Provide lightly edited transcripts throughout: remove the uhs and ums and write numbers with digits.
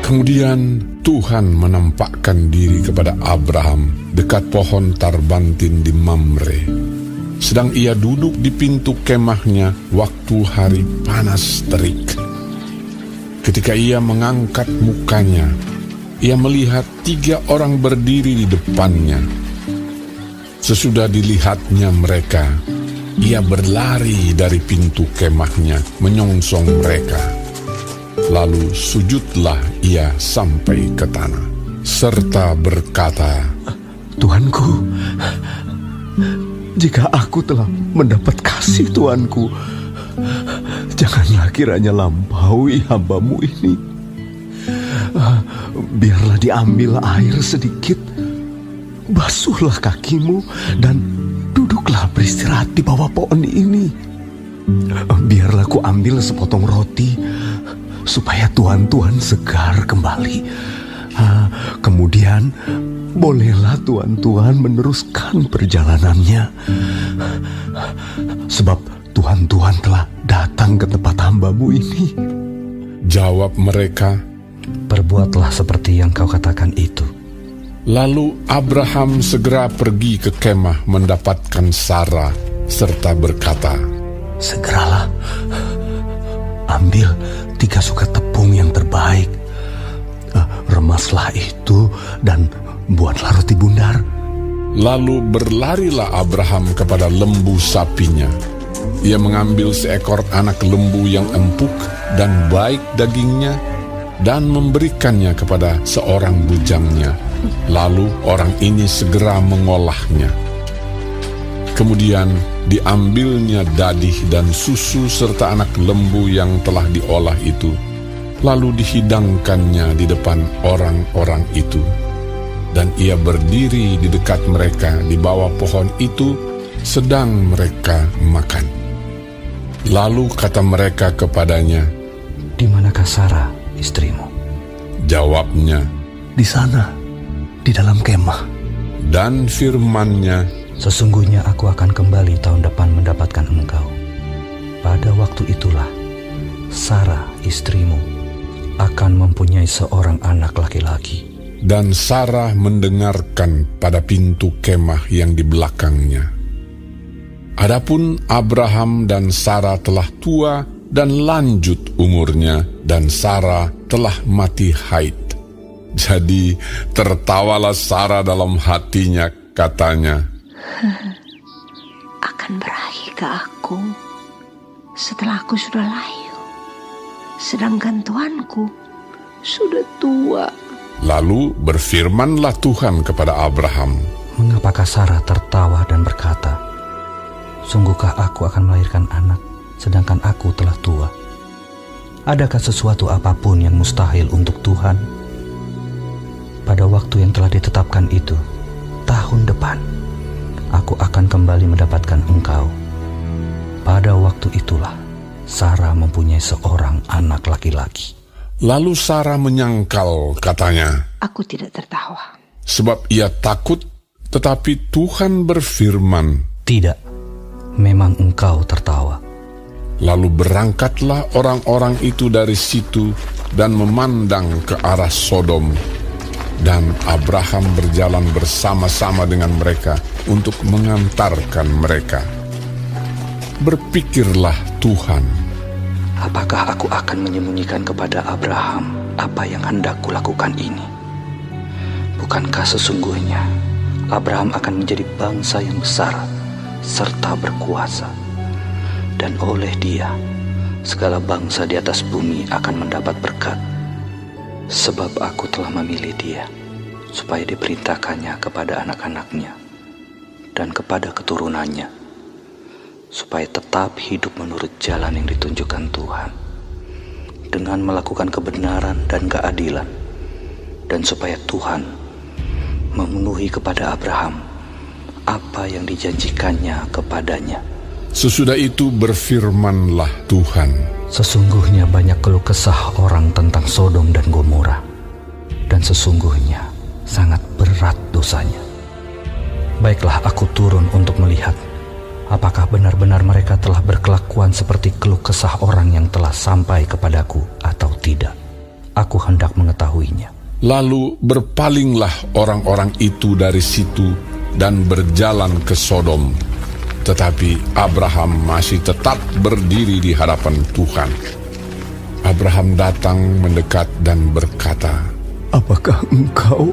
Kemudian Tuhan menampakkan diri kepada Abraham dekat pohon tarbantin di Mamre, sedang ia duduk di pintu kemahnya waktu hari panas terik. Ketika ia mengangkat mukanya, ia melihat 3 orang berdiri di depannya. Sesudah dilihatnya mereka, ia berlari dari pintu kemahnya menyongsong mereka. Lalu sujudlah ia sampai ke tanah, serta berkata, Tuanku, jika aku telah mendapat kasih Tuanku, janganlah kiranya lampaui hamba-Mu ini. Biarlah diambil air sedikit, basuhlah kakimu, dan duduklah beristirahat di bawah pohon ini. Biarlah ku ambil sepotong roti, supaya Tuan-Tuan segar kembali. Kemudian bolehlah Tuan-Tuan meneruskan perjalanannya, sebab Tuan-Tuan telah datang ke tempat hamba-Mu ini. Jawab mereka, perbuatlah seperti yang kau katakan itu. Lalu Abraham segera pergi ke kemah mendapatkan Sarah, serta berkata, segeralah, ambil 3 sukat tepung yang terbaik, remaslah itu dan buatlah roti bundar. Lalu berlarilah Abraham kepada lembu sapinya. Ia mengambil seekor anak lembu yang empuk dan baik dagingnya, dan memberikannya kepada seorang bujangnya. Lalu orang ini segera mengolahnya. Kemudian diambilnya dadih dan susu serta anak lembu yang telah diolah itu, lalu dihidangkannya di depan orang-orang itu. Dan ia berdiri di dekat mereka di bawah pohon itu, sedang mereka makan. Lalu kata mereka kepadanya, Di manakah Sarah, istrimu? Jawabnya, di sana, di dalam kemah. dan firman-Nya, Sesungguhnya aku akan kembali tahun depan mendapatkan engkau. Pada waktu itulah Sarah, istrimu, akan mempunyai seorang anak laki-laki. Dan Sarah mendengarkan pada pintu kemah yang di belakangnya. Adapun Abraham dan Sarah telah tua dan lanjut umurnya, dan Sarah telah mati haid. Jadi tertawalah Sarah dalam hatinya, katanya, akan berakhir ke aku setelah aku sudah layu, sedangkan tuanku sudah tua. Lalu berfirmanlah Tuhan kepada Abraham, Mengapakah Sarah tertawa dan berkata, Sungguhkah aku akan melahirkan anak, sedangkan aku telah tua? Adakah sesuatu apapun yang mustahil untuk Tuhan? Pada waktu yang telah ditetapkan itu, tahun depan, aku akan kembali mendapatkan engkau. Pada waktu itulah Sarah mempunyai seorang anak laki-laki. Lalu Sarah menyangkal, katanya, Aku tidak tertawa. sebab ia takut, tetapi Tuhan berfirman, Tidak, memang engkau tertawa. Lalu berangkatlah orang-orang itu dari situ dan memandang ke arah Sodom. Dan Abraham berjalan bersama-sama dengan mereka untuk mengantarkan mereka. Berpikirlah Tuhan, Apakah aku akan menyembunyikan kepada Abraham apa yang hendak kulakukan ini? Bukankah sesungguhnya Abraham akan menjadi bangsa yang besar serta berkuasa, dan oleh dia segala bangsa di atas bumi akan mendapat berkat. Sebab aku telah memilih dia supaya diperintahkannya kepada anak-anaknya dan kepada keturunannya, supaya tetap hidup menurut jalan yang ditunjukkan Tuhan, dengan melakukan kebenaran dan keadilan, dan supaya Tuhan memenuhi kepada Abraham apa yang dijanjikannya kepadanya. sesudah itu berfirmanlah Tuhan, Sesungguhnya banyak keluh kesah orang tentang Sodom dan Gomora, dan sesungguhnya sangat berat dosanya. Baiklah, aku turun untuk melihat apakah benar-benar mereka telah berkelakuan seperti keluh kesah orang yang telah sampai kepadaku atau tidak. Aku hendak mengetahuinya. Lalu berpalinglah orang-orang itu dari situ dan berjalan ke Sodom. Tetapi Abraham masih tetap berdiri di hadapan Tuhan. Abraham datang mendekat dan berkata, Apakah engkau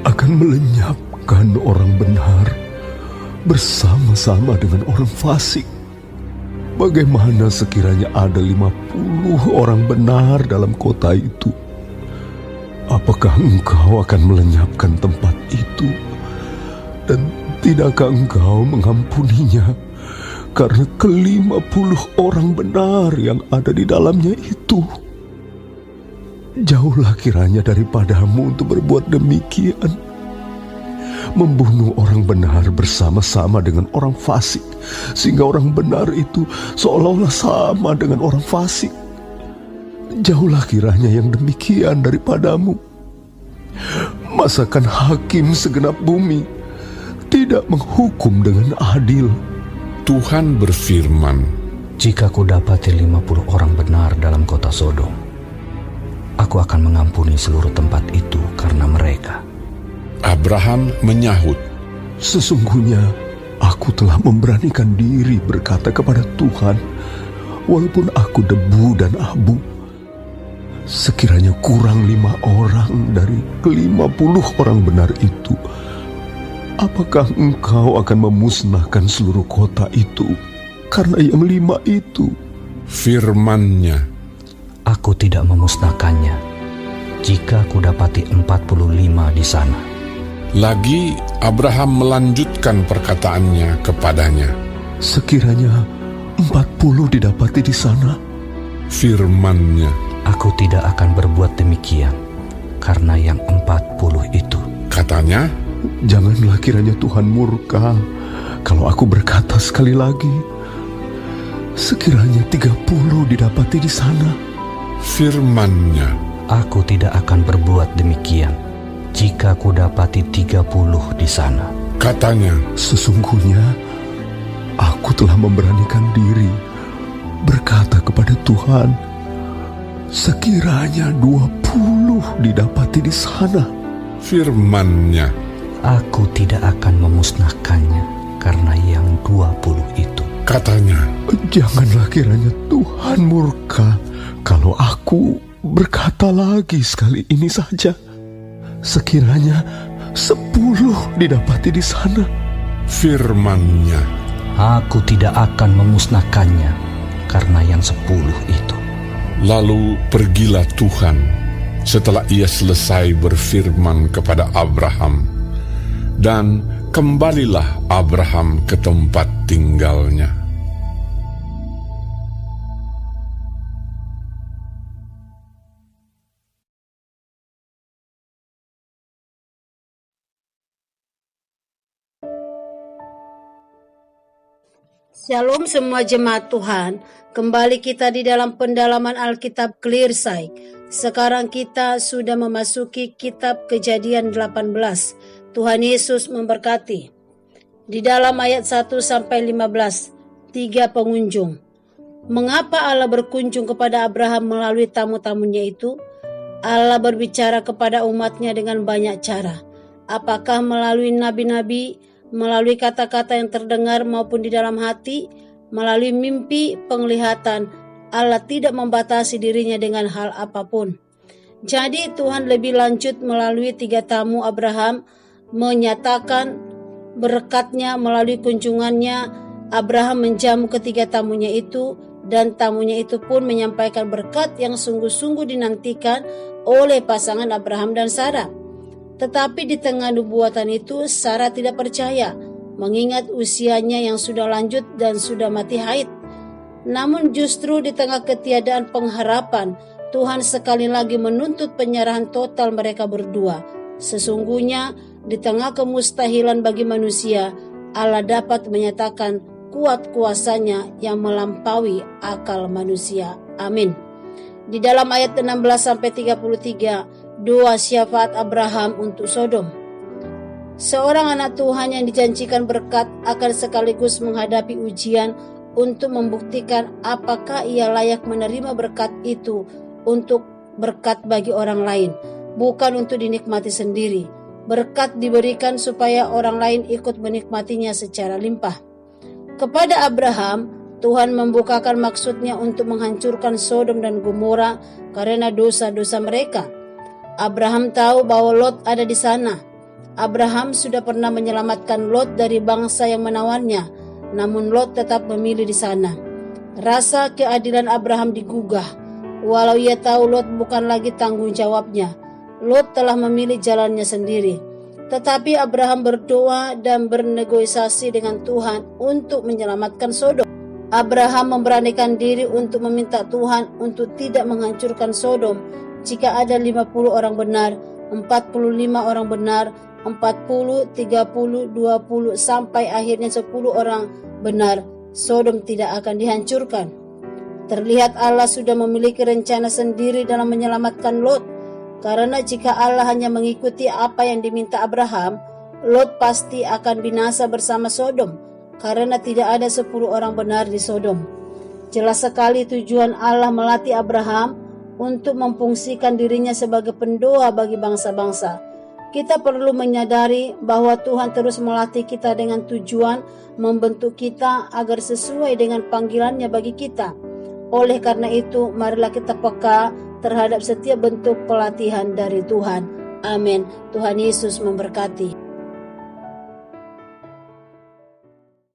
akan melenyapkan orang benar bersama-sama dengan orang fasik? Bagaimana sekiranya ada 50 orang benar dalam kota itu? Apakah engkau akan melenyapkan tempat itu? Dan tidakkah engkau mengampuninya karena ke-50 orang benar yang ada di dalamnya itu? Jauhlah kiranya daripadamu untuk berbuat demikian, membunuh orang benar bersama-sama dengan orang fasik, sehingga orang benar itu seolah-olah sama dengan orang fasik. Jauhlah kiranya yang demikian daripadamu. Masakan hakim segenap bumi tidak menghukum dengan adil? Tuhan berfirman, Jika ku dapati 50 orang benar dalam kota Sodom, aku akan mengampuni seluruh tempat itu karena mereka. Abraham menyahut, Sesungguhnya aku telah memberanikan diri berkata kepada Tuhan, walaupun aku debu dan abu, sekiranya kurang 5 orang dari ke-50 orang benar itu, apakah engkau akan memusnahkan seluruh kota itu karena yang 5 itu? firman-Nya, Aku tidak memusnahkannya jika ku dapati 45 di sana. Lagi Abraham melanjutkan perkataannya kepadanya, Sekiranya 40 didapati di sana, firman-Nya, Aku tidak akan berbuat demikian karena yang 40 itu. katanya, janganlah kiranya Tuhan murka kalau aku berkata sekali lagi, sekiranya 30 didapati di sana. firman-Nya, Aku tidak akan berbuat demikian jika ku dapati 30 di sana. katanya, Sesungguhnya aku telah memberanikan diri berkata kepada Tuhan, sekiranya 20 didapati di sana. firman-Nya, Aku tidak akan memusnahkannya karena yang 20 itu. katanya, Janganlah kiranya Tuhan murka kalau aku berkata lagi sekali ini saja, sekiranya 10 didapati di sana. firman-Nya, Aku tidak akan memusnahkannya karena yang 10 itu. Lalu pergilah Tuhan setelah ia selesai berfirman kepada Abraham, dan kembalilah Abraham ke tempat tinggalnya. Shalom semua jemaat Tuhan. Kembali kita di dalam pendalaman Alkitab Clearside. Sekarang kita sudah memasuki kitab Kejadian 18. Tuhan Yesus memberkati. Di dalam ayat 1-15, 3 pengunjung. Mengapa Allah berkunjung kepada Abraham melalui tamu-tamunya itu? Allah berbicara kepada umatnya dengan banyak cara. Apakah melalui nabi-nabi, melalui kata-kata yang terdengar maupun di dalam hati, melalui mimpi, penglihatan? Allah tidak membatasi dirinya dengan hal apapun. Jadi Tuhan lebih lanjut melalui 3 tamu Abraham menyatakan berkatnya melalui kunjungannya. Abraham menjamu ketiga tamunya itu, dan tamunya itu pun menyampaikan berkat yang sungguh-sungguh dinantikan oleh pasangan Abraham dan Sarah. Tetapi di tengah nubuatan itu Sarah tidak percaya, mengingat usianya yang sudah lanjut dan sudah mati haid. Namun justru di tengah ketiadaan pengharapan, Tuhan sekali lagi menuntut penyerahan total mereka berdua. Sesungguhnya di tengah kemustahilan bagi manusia, Allah dapat menyatakan kuat kuasanya yang melampaui akal manusia. Amin. Di dalam ayat 16-33, doa syafaat Abraham untuk Sodom. Seorang anak Tuhan yang dijanjikan berkat akan sekaligus menghadapi ujian untuk membuktikan apakah ia layak menerima berkat itu untuk berkat bagi orang lain, bukan untuk dinikmati sendiri. Berkat diberikan supaya orang lain ikut menikmatinya secara limpah. Kepada Abraham, Tuhan membukakan maksudnya untuk menghancurkan Sodom dan Gomora karena dosa-dosa mereka. Abraham tahu bahwa Lot ada di sana. Abraham sudah pernah menyelamatkan Lot dari bangsa yang menawannya, namun Lot tetap memilih di sana. Rasa keadilan Abraham digugah, walau ia tahu Lot bukan lagi tanggung jawabnya. Lot telah memilih jalannya sendiri. Tetapi Abraham berdoa dan bernegosiasi dengan Tuhan untuk menyelamatkan Sodom. Abraham memberanikan diri untuk meminta Tuhan untuk tidak menghancurkan Sodom jika ada 50 orang benar, 45 orang benar, 40, 30, 20 sampai akhirnya 10 orang benar, Sodom tidak akan dihancurkan. Terlihat Allah sudah memiliki rencana sendiri dalam menyelamatkan Lot. Karena jika Allah hanya mengikuti apa yang diminta Abraham, Lot pasti akan binasa bersama Sodom, karena tidak ada 10 orang benar di Sodom. Jelas sekali tujuan Allah melatih Abraham untuk memfungsikan dirinya sebagai pendoa bagi bangsa-bangsa. Kita perlu menyadari bahwa Tuhan terus melatih kita dengan tujuan membentuk kita agar sesuai dengan panggilannya bagi kita. Oleh karena itu, marilah kita peka terhadap setiap bentuk pelatihan dari Tuhan. Amin. Tuhan Yesus memberkati.